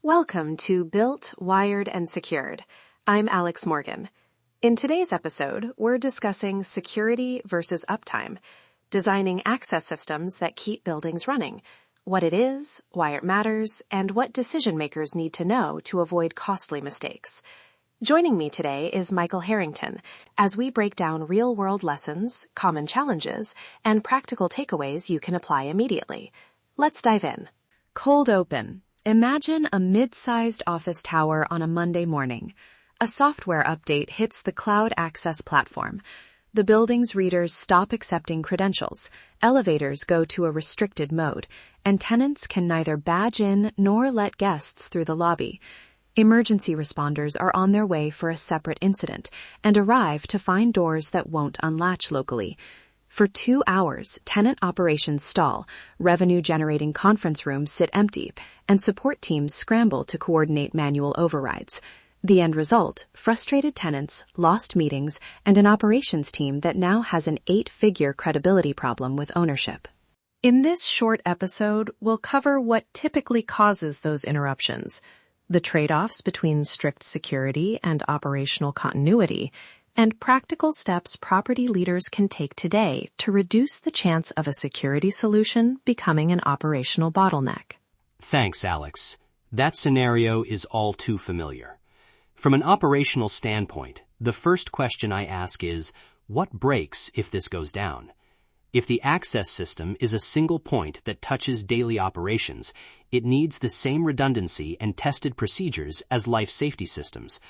Welcome to Built, Wired, and Secured. I'm Alex Morgan. In today's episode, we're discussing security versus uptime, designing access systems that keep buildings running, what it is, why it matters, and what decision makers need to know to avoid costly mistakes. Joining me today is Michael Harrington as we break down real-world lessons, common challenges, and practical takeaways you can apply immediately. Let's dive in. Cold open. Imagine a mid-sized office tower on a Monday morning. A software update hits the cloud access platform. The building's readers stop accepting credentials, elevators go to a restricted mode, and tenants can neither badge in nor let guests through the lobby. Emergency responders are on their way for a separate incident and arrive to find doors that won't unlatch locally. For 2 hours, tenant operations stall, revenue-generating conference rooms sit empty, and support teams scramble to coordinate manual overrides. The end result, frustrated tenants, lost meetings, and an operations team that now has an 8-figure credibility problem with ownership. In this short episode, we'll cover what typically causes those interruptions, the trade-offs between strict security and operational continuity, and practical steps property leaders can take today to reduce the chance of a security solution becoming an operational bottleneck. Thanks, Alex. That scenario is all too familiar. From an operational standpoint, the first question I ask is, what breaks if this goes down? If the access system is a single point that touches daily operations, it needs the same redundancy and tested procedures as life safety systems.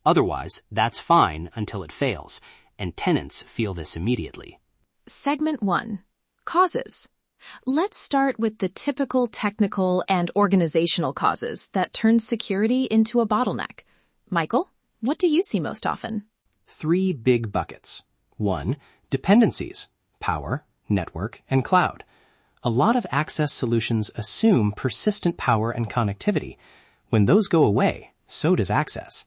Otherwise, that's fine until it fails, and tenants feel this immediately. Segment 1. Causes. Let's start with the typical technical and organizational causes that turn security into a bottleneck. Michael, what do you see most often? 3 big buckets. 1. Dependencies. Power, network, and cloud. A lot of access solutions assume persistent power and connectivity. When those go away, so does access.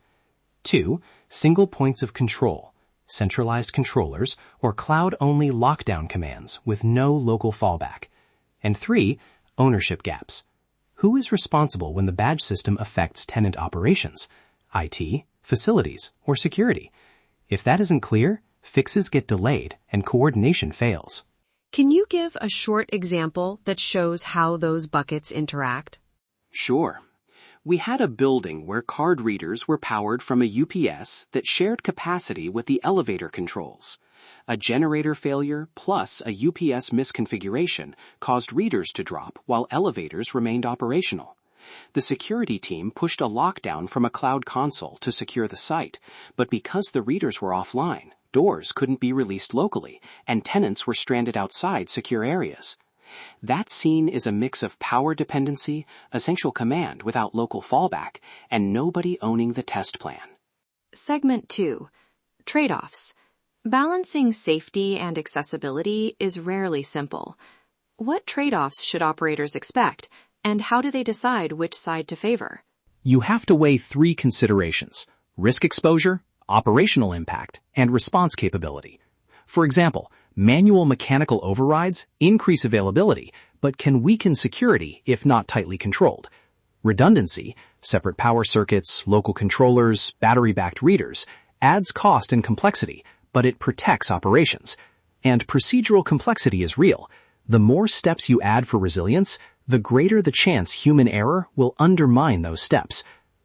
2. Single points of control, centralized controllers, or cloud-only lockdown commands with no local fallback. And 3. Ownership gaps. Who is responsible when the badge system affects tenant operations? IT, facilities, or security? If that isn't clear, fixes get delayed and coordination fails. Can you give a short example that shows how those buckets interact? Sure. We had a building where card readers were powered from a UPS that shared capacity with the elevator controls. A generator failure plus a UPS misconfiguration caused readers to drop while elevators remained operational. The security team pushed a lockdown from a cloud console to secure the site, but because the readers were offline, doors couldn't be released locally, and tenants were stranded outside secure areas. That scene is a mix of power dependency, essential command without local fallback, and nobody owning the test plan. Segment 2. Trade-offs. Balancing safety and accessibility is rarely simple. What trade-offs should operators expect, and how do they decide which side to favor? You have to weigh 3 considerations: risk exposure, operational impact, and response capability. For example, manual mechanical overrides increase availability, but can weaken security if not tightly controlled. Redundancy, separate power circuits, local controllers, battery-backed readers, adds cost and complexity, but it protects operations. And procedural complexity is real. The more steps you add for resilience, the greater the chance human error will undermine those steps.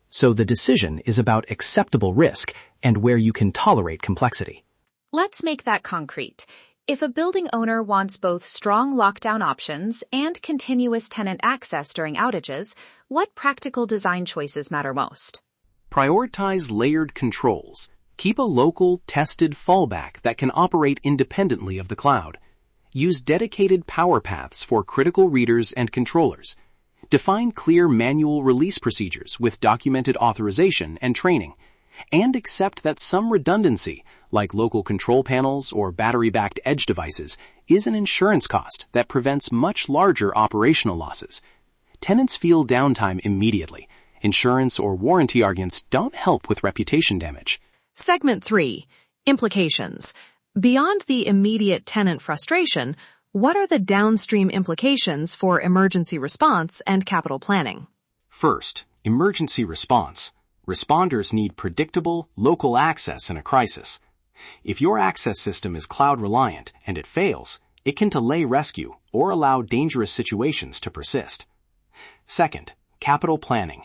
So the decision is about acceptable risk and where you can tolerate complexity. Let's make that concrete. If a building owner wants both strong lockdown options and continuous tenant access during outages, what practical design choices matter most? Prioritize layered controls. Keep a local, tested fallback that can operate independently of the cloud. Use dedicated power paths for critical readers and controllers. Define clear manual release procedures with documented authorization and training. And accept that some redundancy, like local control panels or battery-backed edge devices, is an insurance cost that prevents much larger operational losses. Tenants feel downtime immediately. Insurance or warranty arguments don't help with reputation damage. Segment 3. Implications. Beyond the immediate tenant frustration, what are the downstream implications for emergency response and capital planning? First, Emergency response. Responders need predictable, local access in a crisis. If your access system is cloud-reliant and it fails, it can delay rescue or allow dangerous situations to persist. Second, capital planning.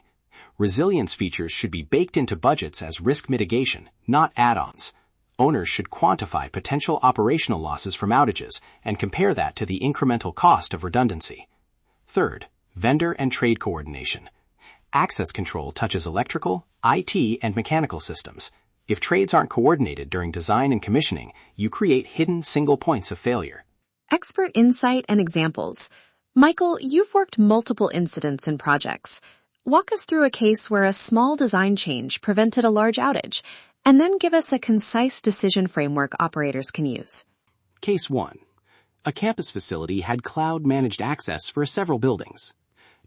Resilience features should be baked into budgets as risk mitigation, not add-ons. Owners should quantify potential operational losses from outages and compare that to the incremental cost of redundancy. Third, vendor and trade coordination. Access control touches electrical, IT, and mechanical systems. If trades aren't coordinated during design and commissioning, you create hidden single points of failure. Expert insight and examples. Michael, you've worked multiple incidents in projects. Walk us through a case where a small design change prevented a large outage, and then give us a concise decision framework operators can use. Case 1. A campus facility had cloud-managed access for several buildings.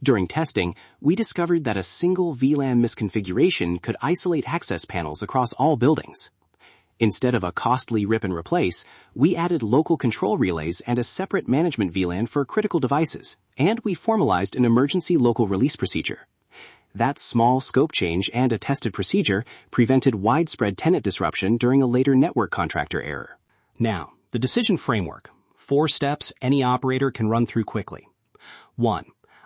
During testing, we discovered that a single VLAN misconfiguration could isolate access panels across all buildings. Instead of a costly rip and replace, we added local control relays and a separate management VLAN for critical devices, and we formalized an emergency local release procedure. That small scope change and a tested procedure prevented widespread tenant disruption during a later network contractor error. Now, the decision framework. 4 steps any operator can run through quickly. 1.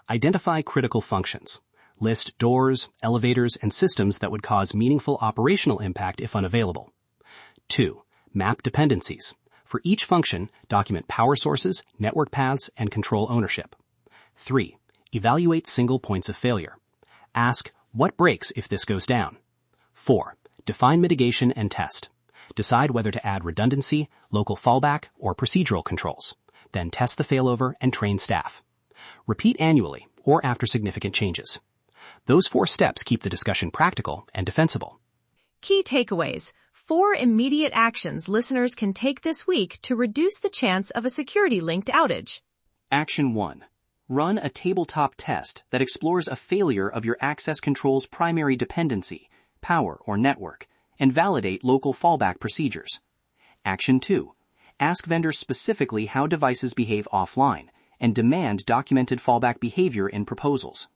Identify critical functions. List doors, elevators, and systems that would cause meaningful operational impact if unavailable. 2. Map dependencies. For each function, document power sources, network paths, and control ownership. 3. Evaluate single points of failure. Ask, what breaks if this goes down? 4. Define mitigation and test. Decide whether to add redundancy, local fallback, or procedural controls. Then test the failover and train staff. Repeat annually or after significant changes. Those 4 steps keep the discussion practical and defensible. Key takeaways. 4 immediate actions listeners can take this week to reduce the chance of a security-linked outage. Action 1. Run a tabletop test that explores a failure of your access control's primary dependency, power or network, and validate local fallback procedures. Action 2. Ask vendors specifically how devices behave offline and demand documented fallback behavior in proposals.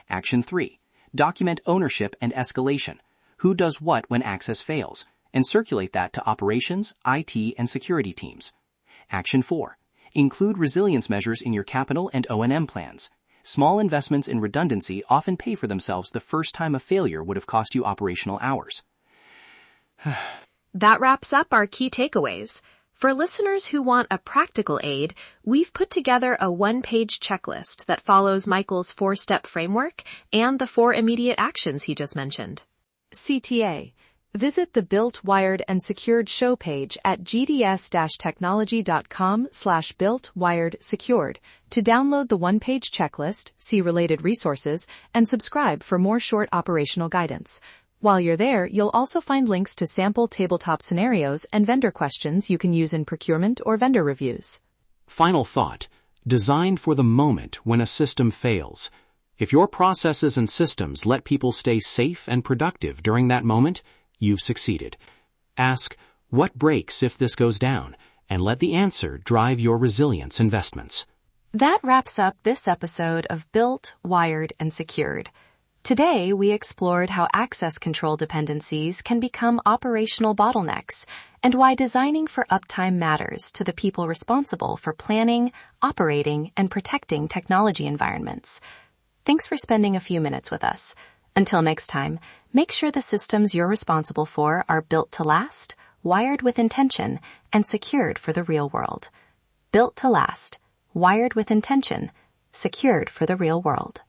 Action 3. Document ownership and escalation, who does what when access fails, and circulate that to operations, IT, and security teams. Action 4. Include resilience measures in your capital and O&M plans. Small investments in redundancy often pay for themselves the first time a failure would have cost you operational hours. That wraps up our key takeaways. For listeners who want a practical aid, we've put together a 1-page checklist that follows Michael's 4-step framework and the 4 immediate actions he just mentioned. CTA. Visit the Built, Wired, and Secured show page at gds-technology.com/built-wired-secured to download the 1-page checklist, see related resources, and subscribe for more short operational guidance. While you're there, you'll also find links to sample tabletop scenarios and vendor questions you can use in procurement or vendor reviews. Final thought. Design for the moment when a system fails. If your processes and systems let people stay safe and productive during that moment, you've succeeded. Ask, what breaks if this goes down? And let the answer drive your resilience investments. That wraps up this episode of Built, Wired, and Secured. Today, we explored how access control dependencies can become operational bottlenecks and why designing for uptime matters to the people responsible for planning, operating, and protecting technology environments. Thanks for spending a few minutes with us. Until next time, make sure the systems you're responsible for are built to last, wired with intention, and secured for the real world. Built to last, wired with intention, secured for the real world.